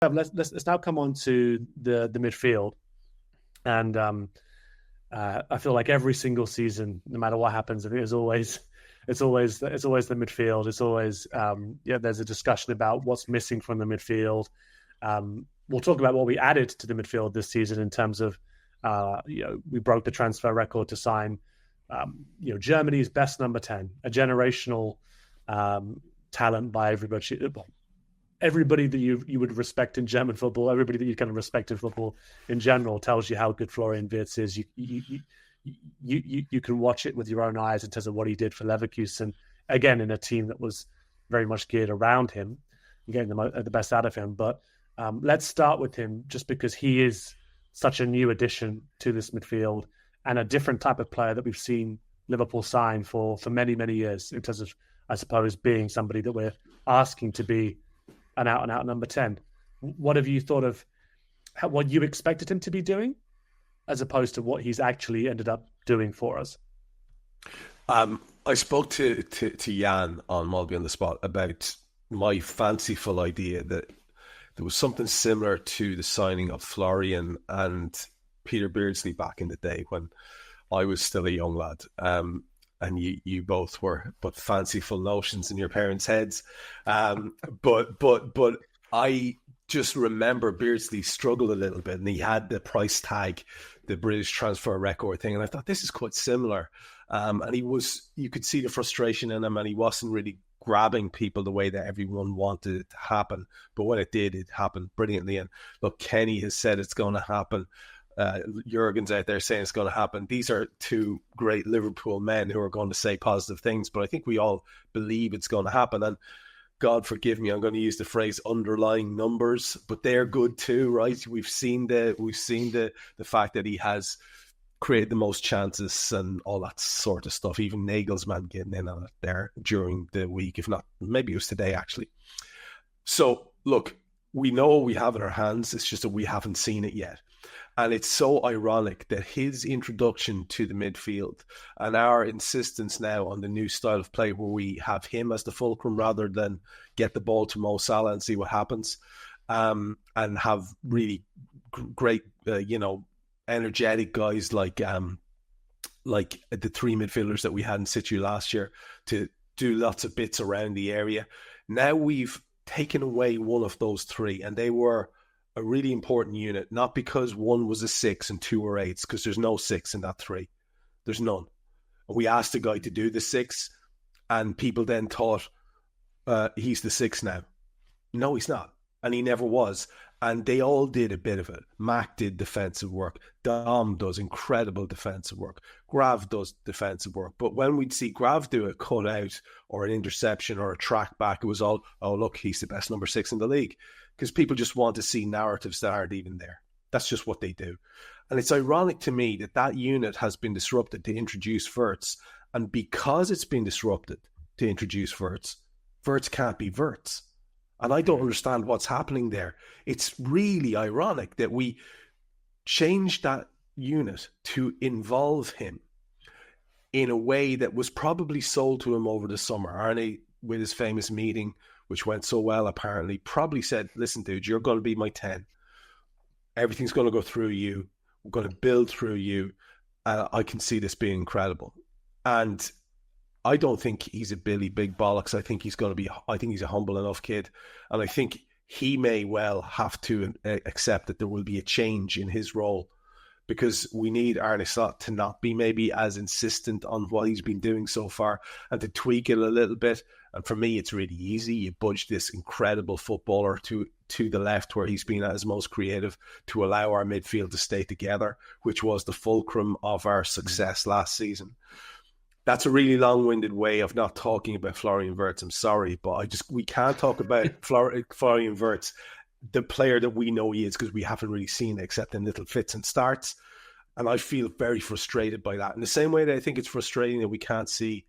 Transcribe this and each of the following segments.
Let's now come on to the midfield, and I feel like every single season, no matter what happens, I think it's always the midfield. It's always there's a discussion about what's missing from the midfield. We'll talk about what we added to the midfield this season in terms of we broke the transfer record to sign Germany's best number 10, a generational talent by everybody that you would respect in German football, everybody that you kind of respect in football in general tells you how good Florian Wirtz is. You can watch it with your own eyes in terms of what he did for Leverkusen, again, in a team that was very much geared around him, getting the best out of him. But let's start with him just because he is such a new addition to this midfield and a different type of player that we've seen Liverpool sign for many, many years in terms of, I suppose, being somebody that we're asking to be an out-and-out number 10. What have you thought of what you expected him to be doing as opposed to what he's actually ended up doing for us? I spoke to Jan on Mulby on the Spot about my fanciful idea that there was something similar to the signing of Florian and Peter Beardsley back in the day when I was still a young lad. And you both were but fanciful notions in your parents' heads. But I just remember Beardsley struggled a little bit and he had the price tag, the British transfer record thing. And I thought this is quite similar. And you could see the frustration in him and he wasn't really grabbing people the way that everyone wanted it to happen. But when it did, it happened brilliantly. And look, Kenny has said it's going to happen. Jurgen's out there saying it's going to happen. These are two great Liverpool men who are going to say positive things, but I think we all believe it's going to happen. And God forgive me, I'm going to use the phrase underlying numbers, but they're good too, right? We've seen the fact that he has created the most chances and all that sort of stuff. Even Nagelsmann getting in on it there during the week, if not, maybe it was today actually. So look, we know what we have in our hands. It's just that we haven't seen it yet. And it's so ironic that his introduction to the midfield and our insistence now on the new style of play where we have him as the fulcrum rather than get the ball to Mo Salah and see what happens, and have really great, energetic guys like the three midfielders that we had in situ last year to do lots of bits around the area. Now we've taken away one of those three and they were a really important unit, not because one was a 6 and 2 were 8s, because there's no 6 in that 3. There's none. And we asked the guy to do the 6 and people then thought he's the 6 now. No, he's not. And he never was. And they all did a bit of it. Mac did defensive work. Dom does incredible defensive work. Grav does defensive work. But when we'd see Grav do a cutout or an interception or a track back, it was all, oh, look, he's the best number 6 in the league. Because people just want to see narratives that aren't even there. That's just what they do. And it's ironic to me that that unit has been disrupted to introduce Wirtz. And because it's been disrupted to introduce Wirtz, Wirtz can't be Wirtz. And I don't understand what's happening there. It's really ironic that we changed that unit to involve him in a way that was probably sold to him over the summer. Arnie, with his famous meeting, which went so well apparently, probably said, listen, dude, you're going to be my 10. Everything's going to go through you. We're going to build through you. I can see this being incredible. And I don't think he's a Billy Big Bollocks. I think he's a humble enough kid. And I think he may well have to accept that there will be a change in his role, because we need Arne Slot to not be maybe as insistent on what he's been doing so far and to tweak it a little bit. And for me, it's really easy. You budge this incredible footballer to the left where he's been at his most creative to allow our midfield to stay together, which was the fulcrum of our success last season. That's a really long-winded way of not talking about Florian Wirtz. I'm sorry, but we can't talk about Florian Wirtz, the player that we know he is, because we haven't really seen it except in little fits and starts. And I feel very frustrated by that. In the same way that I think it's frustrating that we can't see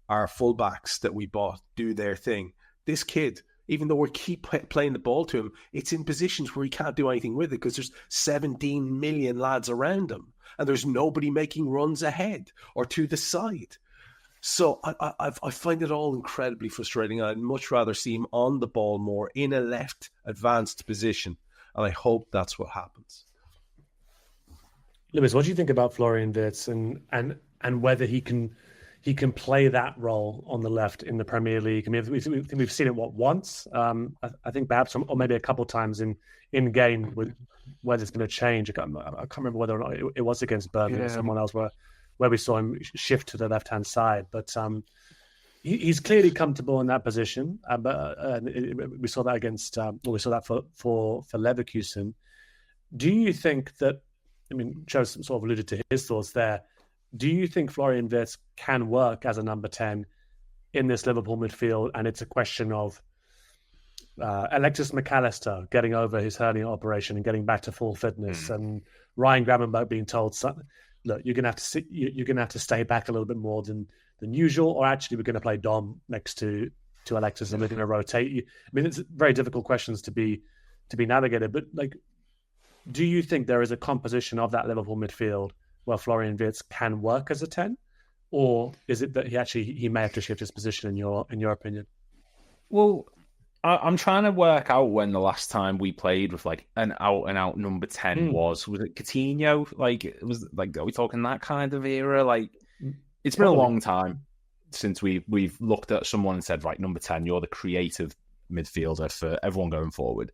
our fullbacks that we bought do their thing. This kid, even though we keep playing the ball to him, it's in positions where he can't do anything with it because there's 17 million lads around him and there's nobody making runs ahead or to the side. So I find it all incredibly frustrating. I'd much rather see him on the ball more in a left advanced position, and I hope that's what happens. Lewis, what do you think about Florian Wirtz and whether he can play that role on the left in the Premier League? I mean, we've seen it once. I think perhaps, or maybe a couple of times in game with whether it's going to change. I can't remember whether or not it was against Birmingham or someone else where we saw him shift to the left hand side. But he's clearly comfortable in that position. But we saw that we saw that for Leverkusen. Do you think that? I mean, Trev sort of alluded to his thoughts there. Do you think Florian Wirtz can work as a number 10 in this Liverpool midfield? And it's a question of Alexis McAllister getting over his hernia operation and getting back to full fitness, and Ryan Gravenberch being told, "Look, you're going to have to stay back a little bit more than usual, or actually we're going to play Dom next to Alexis and we're going to rotate you." I mean, it's very difficult questions to be navigated, but like, do you think there is a composition of that Liverpool midfield where Florian Wirtz can work as a 10? Or is it that he may have to shift his position in your opinion? Well, I'm trying to work out when the last time we played with like an out number 10 was. Was it Coutinho? Are we talking that kind of era? Like, it's been a long time since we've looked at someone and said, right, number 10, you're the creative midfielder for everyone going forward.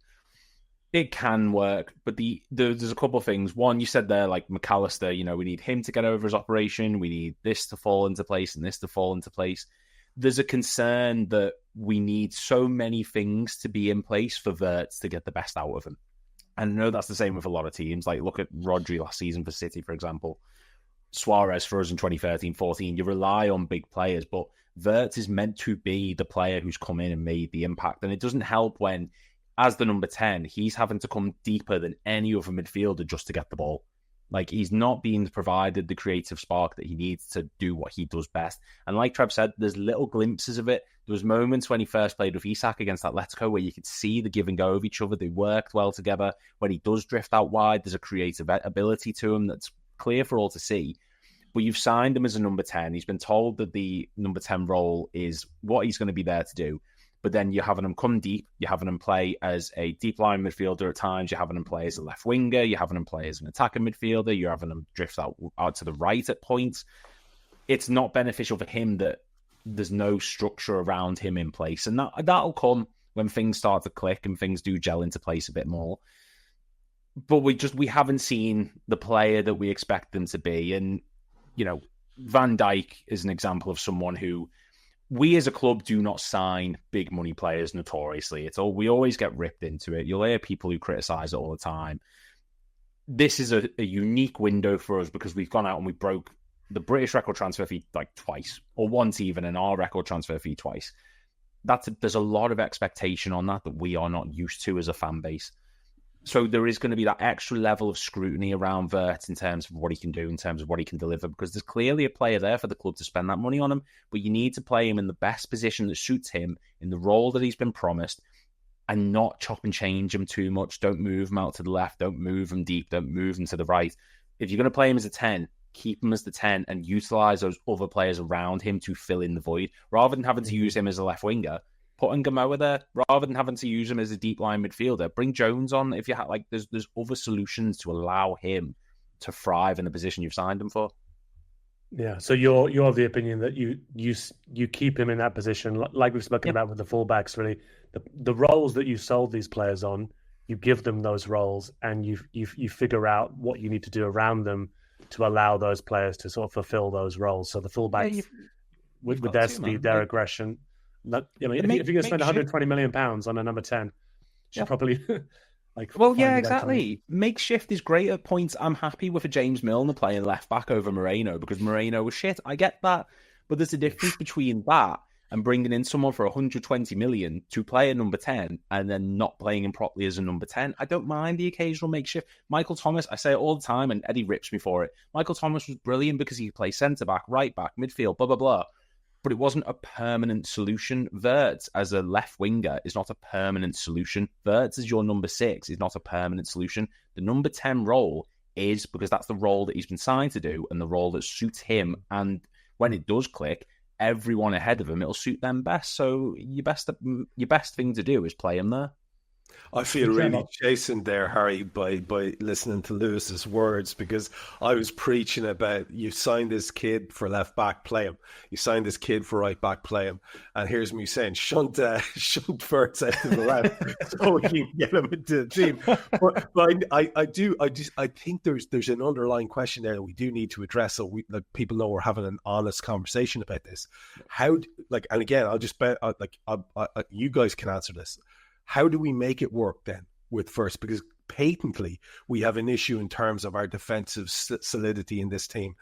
It can work, but there's a couple of things. One, you said there, like McAllister, we need him to get over his operation. We need this to fall into place and this to fall into place. There's a concern that we need so many things to be in place for Wirtz to get the best out of him. And I know that's the same with a lot of teams. Like, look at Rodri last season for City, for example. Suarez for us in 2013-14. You rely on big players, but Wirtz is meant to be the player who's come in and made the impact. And it doesn't help when, as the number 10, he's having to come deeper than any other midfielder just to get the ball. Like, he's not being provided the creative spark that he needs to do what he does best. And like Trev said, there's little glimpses of it. There was moments when he first played with Isak against Atletico where you could see the give and go of each other. They worked well together. When he does drift out wide, there's a creative ability to him that's clear for all to see. But you've signed him as a number 10. He's been told that the number 10 role is what he's going to be there to do. But then you're having him come deep. You're having him play as a deep line midfielder at times. You're having him play as a left winger. You're having him play as an attacking midfielder. You're having him drift out to the right at points. It's not beneficial for him that there's no structure around him in place. And that'll come when things start to click and things do gel into place a bit more. But we haven't seen the player that we expect them to be. And, Van Dijk is an example of someone who, we as a club do not sign big money players notoriously. We always get ripped into it. You'll hear people who criticize it all the time. This is a unique window for us because we've gone out and we broke the British record transfer fee like twice, or once even, and our record transfer fee twice. There's a lot of expectation on that we are not used to as a fan base. So there is going to be that extra level of scrutiny around Wirtz in terms of what he can do, in terms of what he can deliver, because there's clearly a player there for the club to spend that money on him, but you need to play him in the best position that suits him, in the role that he's been promised, and not chop and change him too much. Don't move him out to the left, don't move him deep, don't move him to the right. If you're going to play him as a 10, keep him as the 10 and utilise those other players around him to fill in the void, rather than having to use him as a left winger. Put Ngamoa there, rather than having to use him as a deep line midfielder. Bring Jones on if you have, there's other solutions to allow him to thrive in the position you've signed him for. Yeah, so you're of the opinion that you keep him in that position, like we've spoken about with the fullbacks. Really, the roles that you sold these players on, you give them those roles, and you figure out what you need to do around them to allow those players to sort of fulfill those roles. So the fullbacks, with their speed, their aggression. If you're going to spend £120 million on a number 10, should probably exactly. Makeshift is great at points. I'm happy with a James Milner playing left back over Moreno because Moreno was shit. I get that, but there's a difference between that and bringing in someone for 120 million to play a number 10 and then not playing him properly as a number 10. I don't mind the occasional makeshift. Michael Thomas, I say it all the time, and Eddie rips me for it. Michael Thomas was brilliant because he could play centre back, right back, midfield, blah blah blah. But it wasn't a permanent solution. Wirtz as a left winger is not a permanent solution. Wirtz as your number 6 is not a permanent solution. The number 10 role is, because that's the role that he's been signed to do and the role that suits him. And when it does click, everyone ahead of him, it'll suit them best. So your best thing to do is play him there. I feel really chastened there, Harry, by listening to Lewis's words, because I was preaching about you signed this kid for left back, play him. You signed this kid for right back, play him. And here's me saying, shunt Wirtz out to the left so we can get him into the team. But I think there's an underlying question there that we do need to address, so people know we're having an honest conversation about this. And again, I'll just bet you guys can answer this. How do we make it work then with Wirtz? Because patently we have an issue in terms of our defensive solidity in this team,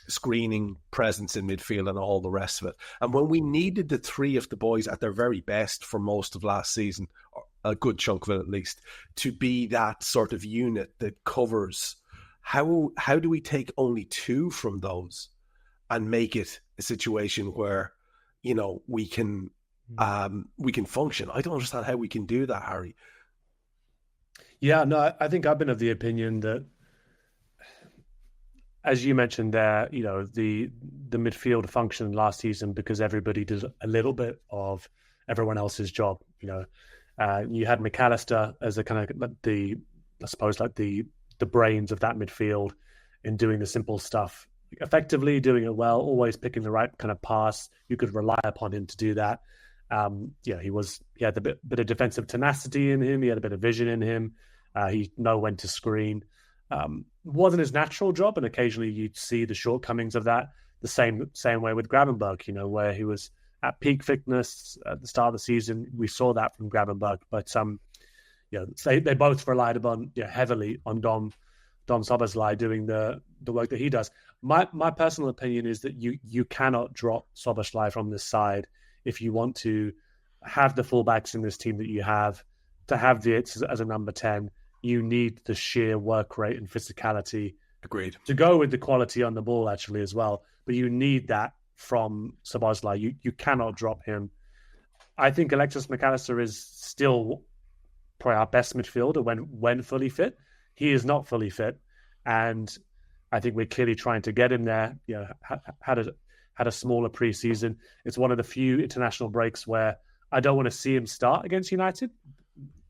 screening, presence in midfield and all the rest of it. And when we needed the three of the boys at their very best for most of last season, a good chunk of it at least, to be that sort of unit that covers, how do we take only two from those and make it a situation where, we can function? I don't understand how we can do that, Harry. Yeah, no, I think I've been of the opinion that, as you mentioned there, the midfield functioned last season because everybody did a little bit of everyone else's job. You had McAllister as a kind of the brains of that midfield in doing the simple stuff effectively, doing it well, always picking the right kind of pass. You could rely upon him to do that. He had a bit of defensive tenacity in him. He had a bit of vision in him. He know when to screen. Wasn't his natural job, and occasionally you'd see the shortcomings of that. The same way with Gravenberch, where he was at peak fitness at the start of the season. We saw that from Gravenberch, but they both relied upon heavily on Dom Szoboszlai doing the work that he does. My personal opinion is that you cannot drop Szoboszlai from this side if you want to have the fullbacks in this team that you have. To have Wirtz as a number 10, you need the sheer work rate and physicality. Agreed. To go with the quality on the ball, actually, as well. But you need that from Szoboszlai. You cannot drop him. I think Alexis McAllister is still probably our best midfielder when fully fit. He is not fully fit. And I think we're clearly trying to get him there. Had a smaller preseason. It's one of the few international breaks where I don't want to see him start against United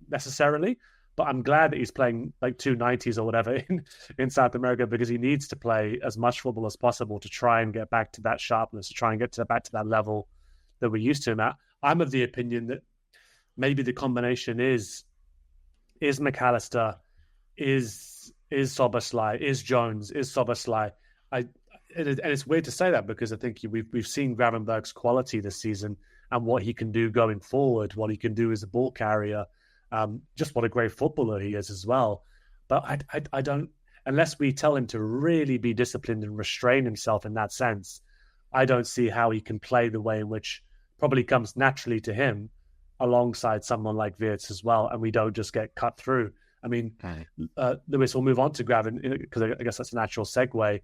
necessarily, but I'm glad that he's playing like 290s or whatever in South America, because he needs to play as much football as possible to try and get back to that sharpness, to try and get back to that level that we're used to him at. I'm of the opinion that maybe the combination is McAllister, is Szoboszlai, is Jones, is Szoboszlai. And it's weird to say that, because I think we've seen Gravenberch's quality this season and what he can do going forward, what he can do as a ball carrier, just what a great footballer he is as well. But I don't, unless we tell him to really be disciplined and restrain himself in that sense, I don't see how he can play the way in which probably comes naturally to him alongside someone like Wirtz as well, and we don't just get cut through. I mean, Lewis, we'll move on to Graven, because I guess that's a natural segue.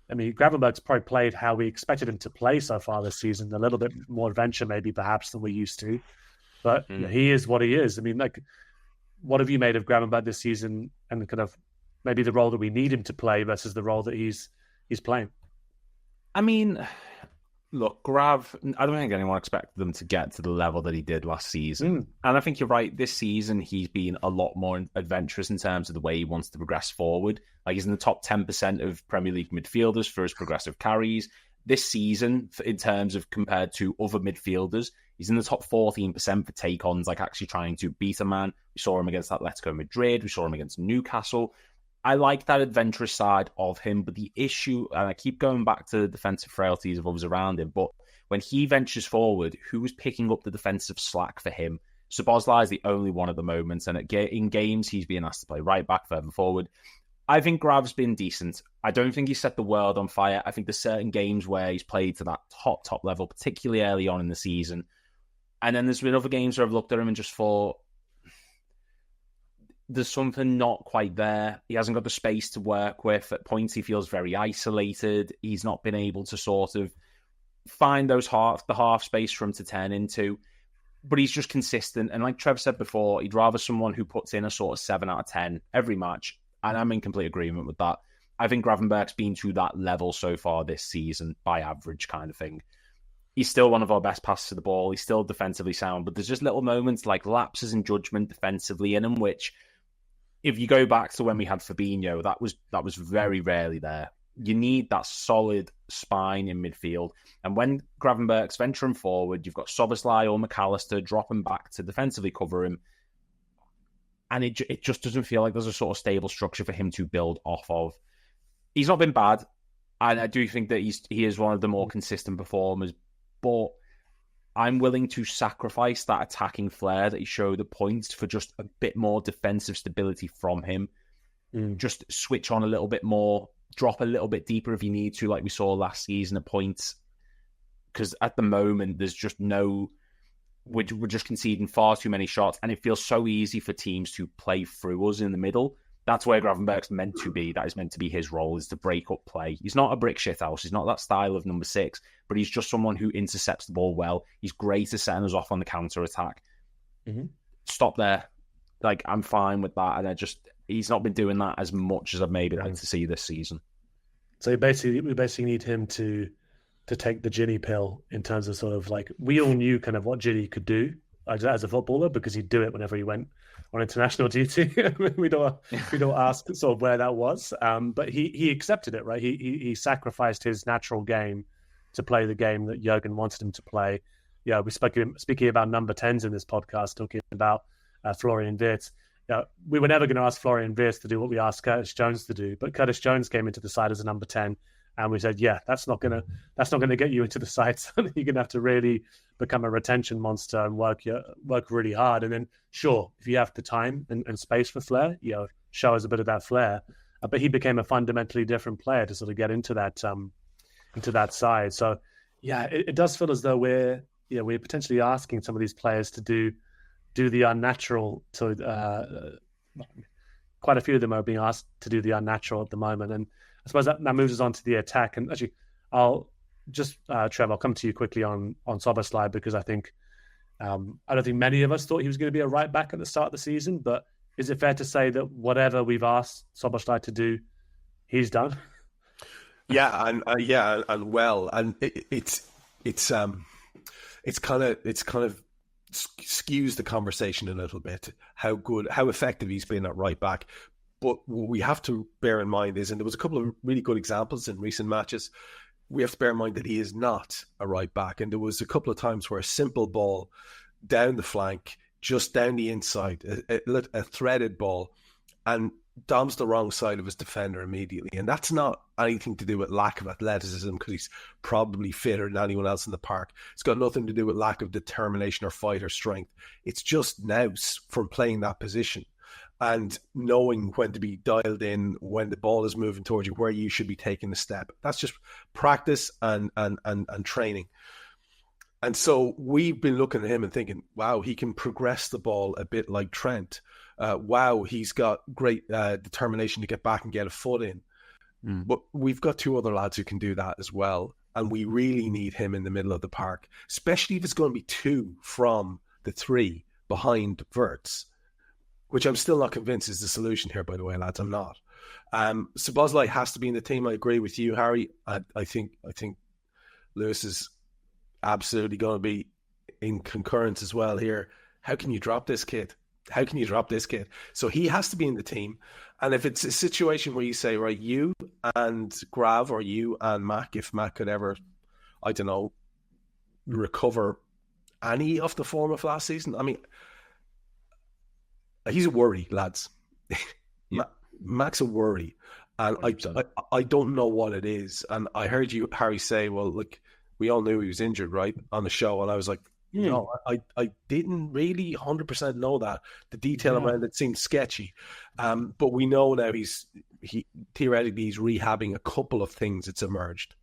I mean, Gravenberch's probably played how we expected him to play so far this season, a little bit more adventure maybe perhaps than we used to. But he is what he is. I mean, what have you made of Gravenberch this season, and kind of maybe the role that we need him to play versus the role that he's playing? I mean, look, Grav, I don't think anyone expected them to get to the level that he did last season. And I think you're right. This season, he's been a lot more adventurous in terms of the way he wants to progress forward. Like, he's in the top 10% of Premier League midfielders for his progressive carries. This season, in terms of compared to other midfielders, he's in the top 14% for take-ons, like actually trying to beat a man. We saw him against Atletico Madrid. We saw him against Newcastle. I like that adventurous side of him, but the issue, and I keep going back to the defensive frailties of others around him, but when he ventures forward, who's picking up the defensive slack for him? Szoboszlai is the only one at the moment, and in games, he's being asked to play right back, further forward. I think Grav's been decent. I don't think he's set the world on fire. I think there's certain games where he's played to that top level, particularly early on in the season. And then there's been other games where I've looked at him and just thought, there's something not quite there. He hasn't got the space to work with. At points, he feels very isolated. He's not been able to sort of find the half space for him to turn into. But he's just consistent. And like Trev said before, he'd rather someone who puts in a sort of 7 out of 10 every match. And I'm in complete agreement with that. I think Gravenberch's been to that level so far this season, by average kind of thing. He's still one of our best passers to the ball. He's still defensively sound, but there's just little moments like lapses in judgment defensively in him, which, if you go back to when we had Fabinho, that was very rarely there. You need that solid spine in midfield. And when Gravenberch's venturing forward, you've got Szoboszlai or McAllister dropping back to defensively cover him. And it just doesn't feel like there's a sort of stable structure for him to build off of. He's not been bad. And I do think that he is one of the more consistent performers. But I'm willing to sacrifice that attacking flair that he showed at points for just a bit more defensive stability from him. Just switch on a little bit more, drop a little bit deeper if you need to, like we saw last season at points. Because at the moment, there's just we're just conceding far too many shots, and it feels so easy for teams to play through us in the middle. That's where Gravenberch's meant to be. That is meant to be his role, is to break up play. He's not a brick shithouse. He's not that style of number 6, but he's just someone who intercepts the ball well. He's great at setting us off on the counter-attack. Stop there. Like, I'm fine with that. And he's not been doing that as much as I'd maybe like to see this season. So we basically need him to take the Ginny pill in terms of sort of like, we all knew kind of what Ginny could do as a footballer, because he'd do it whenever he went on international duty. we don't ask sort of where that was, but he accepted it, right? He sacrificed his natural game to play the game that Jurgen wanted him to play. Yeah, we're speaking about number 10s in this podcast, talking about Florian Wirtz. We were never going to ask Florian Wirtz to do what we asked Curtis Jones to do, but Curtis Jones came into the side as a number 10, and we said, yeah, that's not gonna get you into the side. So you're gonna have to really become a retention monster and work really hard. And then, sure, if you have the time and space for flair, show us a bit of that flair. But he became a fundamentally different player to sort of get into that side. So yeah, it does feel as though we're potentially asking some of these players to do the unnatural. So quite a few of them are being asked to do the unnatural at the moment. And I suppose that moves us on to the attack. And actually, I'll just, Trev, I'll come to you quickly on Szoboszlai, because I think I don't think many of us thought he was going to be a right back at the start of the season. But is it fair to say that whatever we've asked Szoboszlai to do, he's done? Yeah, and well, and it's kind of skews the conversation a little bit, how effective he's been at right back. But what we have to bear in mind is, and there was a couple of really good examples in recent matches, we have to bear in mind that he is not a right back. And there was a couple of times where a simple ball down the flank, just down the inside, a threaded ball, and Dom's the wrong side of his defender immediately. And that's not anything to do with lack of athleticism, because he's probably fitter than anyone else in the park. It's got nothing to do with lack of determination or fight or strength. It's just nous from playing that position and knowing when to be dialed in, when the ball is moving towards you, where you should be taking the step. That's just practice and training. And so we've been looking at him and thinking, wow, he can progress the ball a bit like Trent. Wow, he's got great determination to get back and get a foot in. But we've got 2 other lads who can do that as well. And we really need him in the middle of the park, especially if it's going to be 2 from the 3 behind Wirtz, which I'm still not convinced is the solution here, by the way, lads. I'm not. Szoboszlai has to be in the team. I agree with you, Harry. I think Lewis is absolutely going to be in concurrence as well here. How can you drop this kid? So he has to be in the team. And if it's a situation where you say, right, you and Grav, or you and Mac, if Mac could ever, I don't know, recover any of the form of last season. I mean, he's a worry, lads. Yeah. Mac's a worry. And I don't know what it is. And I heard you, Harry, say, well, look, we all knew he was injured, right, on the show. And I was like, no, I didn't really 100% know that. The detail around it seemed sketchy. But we know now he's theoretically rehabbing a couple of things that's emerged.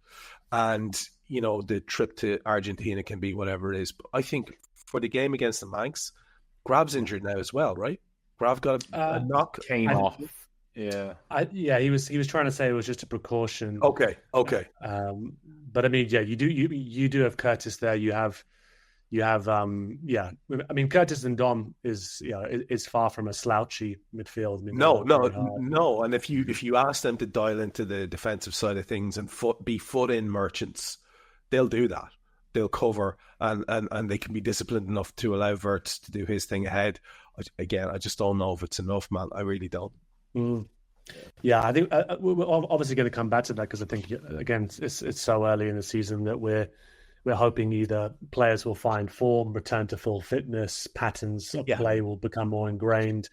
And, the trip to Argentina can be whatever it is. But I think for the game against the Manx, Grav's injured now as well, right? Grav got a knock. Came off. Yeah. He was trying to say it was just a precaution. Okay. But I mean, yeah, you do have Curtis there. You have I mean, Curtis and Dom is far from a slouchy midfield. No. And if you ask them to dial into the defensive side of things and be foot in merchants, they'll do that. they'll cover and they can be disciplined enough to allow Wirtz to do his thing ahead. Again, I just don't know if it's enough, man. I really don't. Yeah, I think we're obviously going to come back to that, because I think, again, it's so early in the season that we're hoping either players will find form, return to full fitness, patterns of play will become more ingrained.